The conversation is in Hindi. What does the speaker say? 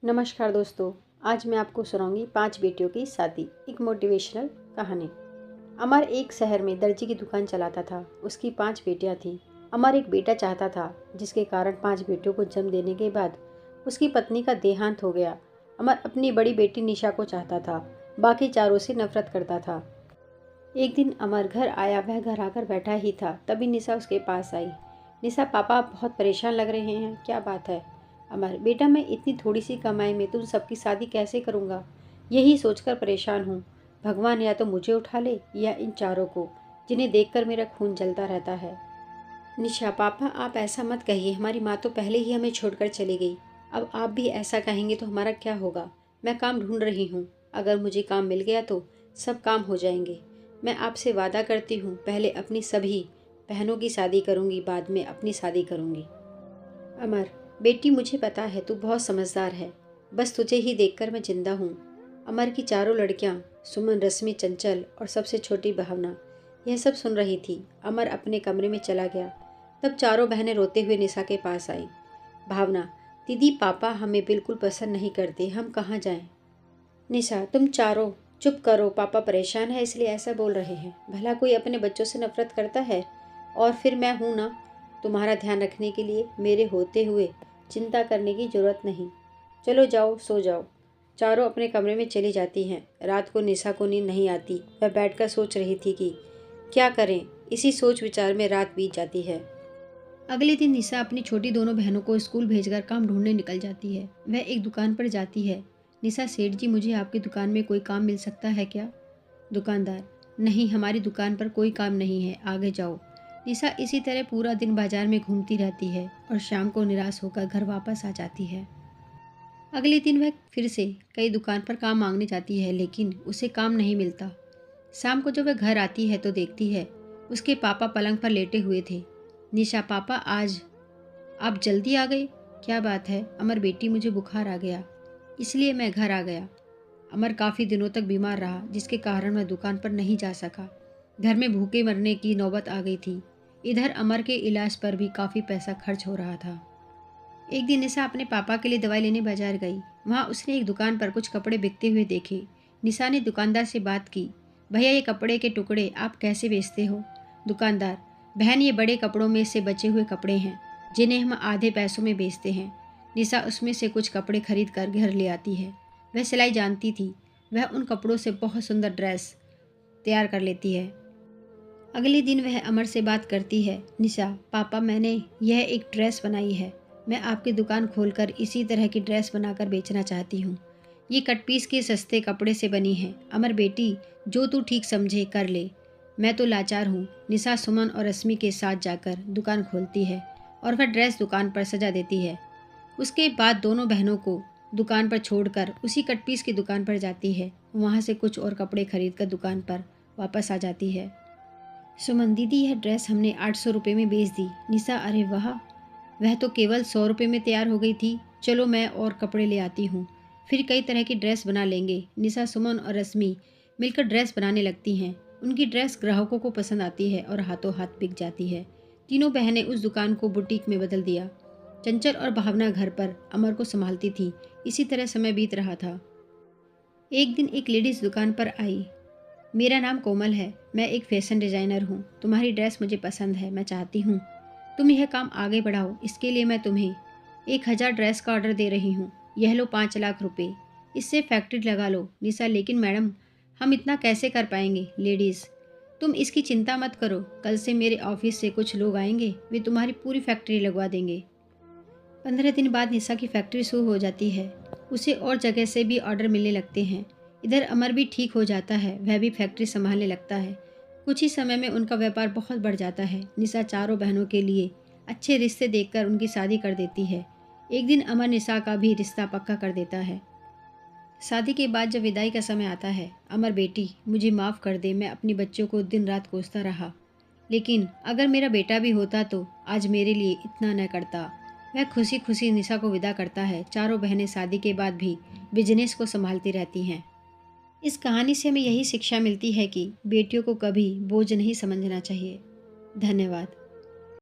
नमस्कार दोस्तों। आज मैं आपको सुनाऊंगी 5 बेटियों की शादी, एक मोटिवेशनल कहानी। अमर एक शहर में दर्जी की दुकान चलाता था। उसकी 5 बेटियां थीं। अमर एक बेटा चाहता था, जिसके कारण 5 बेटियों को जन्म देने के बाद उसकी पत्नी का देहांत हो गया। अमर अपनी बड़ी बेटी निशा को चाहता था, बाकी चारों से नफरत करता था। एक दिन अमर घर आया, वह घर आकर बैठा ही था, तभी निशा उसके पास आई। निशा, पापा आप बहुत परेशान लग रहे हैं, क्या बात है? अमर, बेटा मैं इतनी थोड़ी सी कमाई में तुम सबकी शादी कैसे करूँगा, यही सोचकर परेशान हूँ। भगवान या तो मुझे उठा ले या इन चारों को, जिन्हें देखकर मेरा खून जलता रहता है। निशा, पापा आप ऐसा मत कहिए, हमारी माँ तो पहले ही हमें छोड़कर चली गई। अब आप भी ऐसा कहेंगे तो हमारा क्या होगा? मैं काम ढूंढ रही हूँ, अगर मुझे काम मिल गया तो सब काम हो जाएंगे। मैं आपसे वादा करती हूँ, पहले अपनी सभी बहनों की शादी करूँगी, बाद में अपनी शादी करूँगी। अमर, बेटी मुझे पता है तू बहुत समझदार है, बस तुझे ही देखकर मैं जिंदा हूँ। अमर की चारों लड़कियाँ, सुमन, रश्मि, चंचल और सबसे छोटी भावना, यह सब सुन रही थी। अमर अपने कमरे में चला गया। तब चारों बहनें रोते हुए निशा के पास आई। भावना, दीदी पापा हमें बिल्कुल पसंद नहीं करते, हम कहाँ जाएं? निशा, तुम चारों चुप करो, पापा परेशान है इसलिए ऐसा बोल रहे हैं। भला कोई अपने बच्चों से नफरत करता है? और फिर मैं हूं ना, तुम्हारा ध्यान रखने के लिए। मेरे होते हुए चिंता करने की जरूरत नहीं। चलो जाओ, सो जाओ। चारों अपने कमरे में चली जाती हैं। रात को निशा को नींद नहीं आती। वह बैठकर सोच रही थी कि क्या करें। इसी सोच विचार में रात बीत जाती है। अगले दिन निशा अपनी छोटी दोनों बहनों को स्कूल भेजकर काम ढूंढने निकल जाती है। वह एक दुकान पर जाती है। निशा, सेठ जी मुझे आपकी दुकान में कोई काम मिल सकता है क्या? दुकानदार, नहीं हमारी दुकान पर कोई काम नहीं है, आगे जाओ। निशा इसी तरह पूरा दिन बाजार में घूमती रहती है और शाम को निराश होकर घर वापस आ जाती है। अगले दिन वह फिर से कई दुकान पर काम मांगने जाती है, लेकिन उसे काम नहीं मिलता। शाम को जब वह घर आती है तो देखती है उसके पापा पलंग पर लेटे हुए थे। निशा, पापा आज आप जल्दी आ गए, क्या बात है? अमर, बेटी मुझे बुखार आ गया, इसलिए मैं घर आ गया। अमर काफ़ी दिनों तक बीमार रहा, जिसके कारण वह दुकान पर नहीं जा सका। घर में भूखे मरने की नौबत आ गई थी। इधर अमर के इलाज पर भी काफ़ी पैसा खर्च हो रहा था। एक दिन निशा अपने पापा के लिए दवाई लेने बाजार गई। वहाँ उसने एक दुकान पर कुछ कपड़े बिकते हुए देखे। निशा ने दुकानदार से बात की, भैया ये कपड़े के टुकड़े आप कैसे बेचते हो? दुकानदार, बहन ये बड़े कपड़ों में से बचे हुए कपड़े हैं, जिन्हें हम आधे पैसों में बेचते हैं। निशा उसमें से कुछ कपड़े खरीद कर घर ले आती है। वह सिलाई जानती थी। वह उन कपड़ों से बहुत सुंदर ड्रेस तैयार कर लेती है। अगले दिन वह अमर से बात करती है, निशा, पापा मैंने यह एक ड्रेस बनाई है। मैं आपकी दुकान खोलकर इसी तरह की ड्रेस बनाकर बेचना चाहती हूँ। ये कट पीस के सस्ते कपड़े से बनी है। अमर, बेटी जो तू ठीक समझे कर ले, मैं तो लाचार हूँ। निशा सुमन और रश्मि के साथ जाकर दुकान खोलती है और वह ड्रेस दुकान पर सजा देती है। उसके बाद दोनों बहनों को दुकान पर छोड़कर उसी कट पीस की दुकान पर जाती है। वहाँ से कुछ और कपड़े खरीदकर दुकान पर वापस आ जाती है। सुमन, दीदी यह ड्रेस हमने 800 रुपये में बेच दी। निशा, अरे वाह, वह तो केवल 100 रुपये में तैयार हो गई थी। चलो मैं और कपड़े ले आती हूँ, फिर कई तरह की ड्रेस बना लेंगे। निशा, सुमन और रश्मि मिलकर ड्रेस बनाने लगती हैं। उनकी ड्रेस ग्राहकों को पसंद आती है और हाथों हाथ बिक जाती है। तीनों बहनें उस दुकान को बुटीक में बदल दिया। चंचल और भावना घर पर अमर को संभालती थी। इसी तरह समय बीत रहा था। एक दिन एक लेडीज दुकान पर आई। मेरा नाम कोमल है, मैं एक फैशन डिज़ाइनर हूँ। तुम्हारी ड्रेस मुझे पसंद है, मैं चाहती हूँ तुम यह काम आगे बढ़ाओ। इसके लिए मैं तुम्हें 1000 ड्रेस का ऑर्डर दे रही हूँ। यह लो 5 लाख रुपए, इससे फैक्ट्री लगा लो। निशा, लेकिन मैडम हम इतना कैसे कर पाएंगे? लेडीज़, तुम इसकी चिंता मत करो, कल से मेरे ऑफिस से कुछ लोग आएंगे, वे तुम्हारी पूरी फैक्ट्री लगवा देंगे। 15 दिन बाद निशा की फैक्ट्री शुरू हो जाती है। उसे और जगह से भी ऑर्डर मिलने लगते हैं। इधर अमर भी ठीक हो जाता है, वह भी फैक्ट्री संभालने लगता है। कुछ ही समय में उनका व्यापार बहुत बढ़ जाता है। निशा चारों बहनों के लिए अच्छे रिश्ते देखकर उनकी शादी कर देती है। एक दिन अमर निशा का भी रिश्ता पक्का कर देता है। शादी के बाद जब विदाई का समय आता है, अमर, बेटी मुझे माफ़ कर दे, मैं अपनी बच्चों को दिन रात कोसता रहा, लेकिन अगर मेरा बेटा भी होता तो आज मेरे लिए इतना न करता। वह खुशी खुशी निशा को विदा करता है। चारों बहनें शादी के बाद भी बिजनेस को संभालती रहती हैं। इस कहानी से हमें यही शिक्षा मिलती है कि बेटियों को कभी बोझ नहीं समझना चाहिए। धन्यवाद।